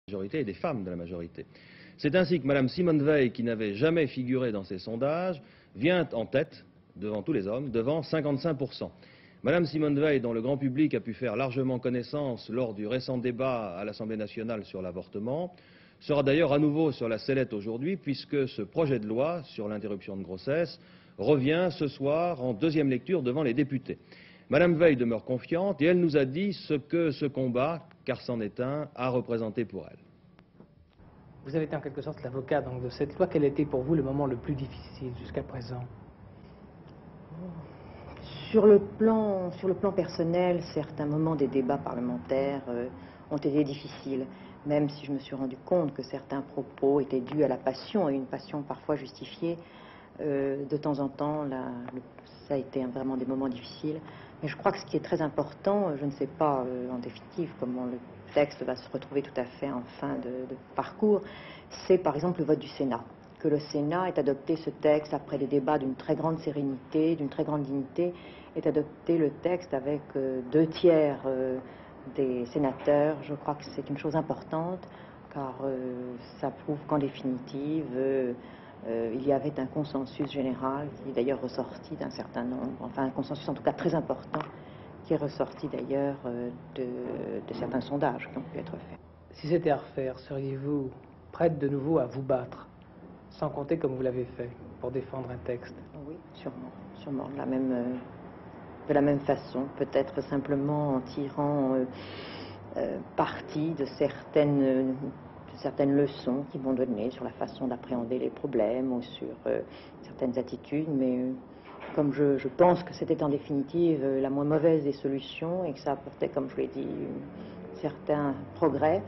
majorité et des femmes de la majorité. C'est ainsi que Mme Simone Veil, qui n'avait jamais figuré dans ces sondages, vient en tête, devant tous les hommes, devant 55%. Mme Simone Veil, dont le grand public a pu faire largement connaissance lors du récent débat à l'Assemblée nationale sur l'avortement, sera d'ailleurs à nouveau sur la sellette aujourd'hui, puisque ce projet de loi sur l'interruption de grossesse revient ce soir en deuxième lecture devant les députés. Mme Veil demeure confiante et elle nous a dit ce que ce combat, car c'en est un, a représenté pour elle. Vous avez été en quelque sorte l'avocat de cette loi. Quel a été pour vous le moment le plus difficile jusqu'à présent? Sur le plan personnel, certains moments des débats parlementaires ont été difficiles, même si je me suis rendu compte que certains propos étaient dus à la passion, et une passion parfois justifiée. De temps en temps, ça a été vraiment des moments difficiles. Mais je crois que ce qui est très important, je ne sais pas en définitive comment le texte va se retrouver tout à fait en fin de parcours, c'est par exemple le vote du Sénat. Que le Sénat ait adopté ce texte après des débats d'une très grande sérénité, d'une très grande dignité, ait adopté le texte avec 2/3 des sénateurs. Je crois que c'est une chose importante, car ça prouve qu'en définitive, il y avait un consensus général qui est d'ailleurs ressorti d'un certain nombre, enfin un consensus en tout cas très important, qui est ressorti d'ailleurs de certains sondages qui ont pu être faits. Si c'était à refaire, seriez-vous prête de nouveau à vous battre, sans compter comme vous l'avez fait, pour défendre un texte? Oui, sûrement, de la même façon, peut-être simplement en tirant parti de certaines leçons qui m'ont donné sur la façon d'appréhender les problèmes ou sur certaines attitudes, mais comme je pense que c'était en définitive la moins mauvaise des solutions et que ça apportait, comme je l'ai dit, certains progrès,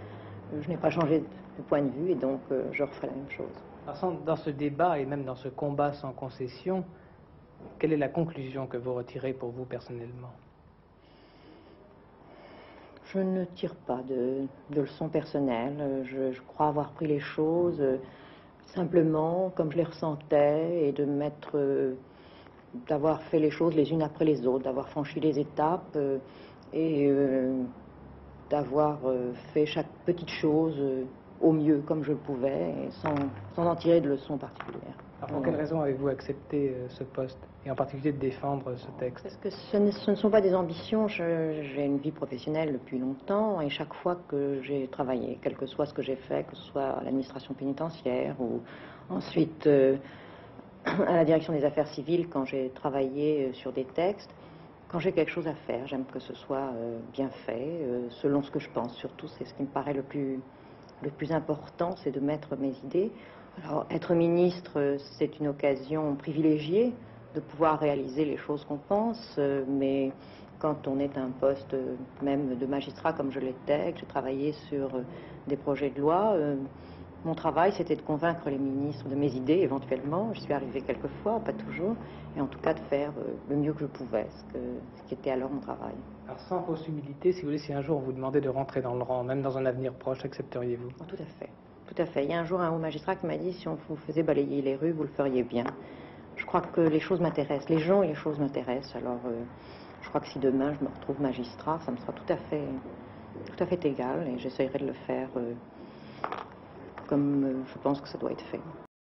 je n'ai pas changé de point de vue et donc je referai la même chose. Alors, dans ce débat et même dans ce combat sans concession, quelle est la conclusion que vous retirez pour vous personnellement? Je ne tire pas de leçons personnelles. Je crois avoir pris les choses simplement comme je les ressentais et d'avoir fait les choses les unes après les autres, d'avoir franchi les étapes et d'avoir fait chaque petite chose au mieux comme je le pouvais et sans en tirer de leçons particulières. Alors, pour quelle raison avez-vous accepté ce poste, et en particulier de défendre ce texte? Parce que ce ne sont pas des ambitions. J'ai une vie professionnelle depuis longtemps, et chaque fois que j'ai travaillé, quel que soit ce que j'ai fait, que ce soit à l'administration pénitentiaire ou ensuite à la direction des affaires civiles, quand j'ai travaillé sur des textes, quand j'ai quelque chose à faire, j'aime que ce soit bien fait, selon ce que je pense. Surtout, c'est ce qui me paraît le plus important, c'est de mettre mes idées. Alors, être ministre, c'est une occasion privilégiée de pouvoir réaliser les choses qu'on pense, mais quand on est à un poste même de magistrat comme je l'étais, que j'ai travaillé sur des projets de loi, mon travail c'était de convaincre les ministres de mes idées éventuellement. Je suis arrivée quelquefois, pas toujours, et en tout cas de faire le mieux que je pouvais, ce qui était alors mon travail. Alors, sans fausse humilité, si vous voulez, si un jour on vous demandait de rentrer dans le rang, même dans un avenir proche, accepteriez-vous? Oh, tout à fait. Tout à fait. Il y a un jour un haut magistrat qui m'a dit si on vous faisait balayer les rues, vous le feriez bien. Je crois que les choses m'intéressent, les gens et les choses m'intéressent. Alors, je crois que si demain je me retrouve magistrat, ça me sera tout à fait égal et j'essayerai de le faire comme je pense que ça doit être fait.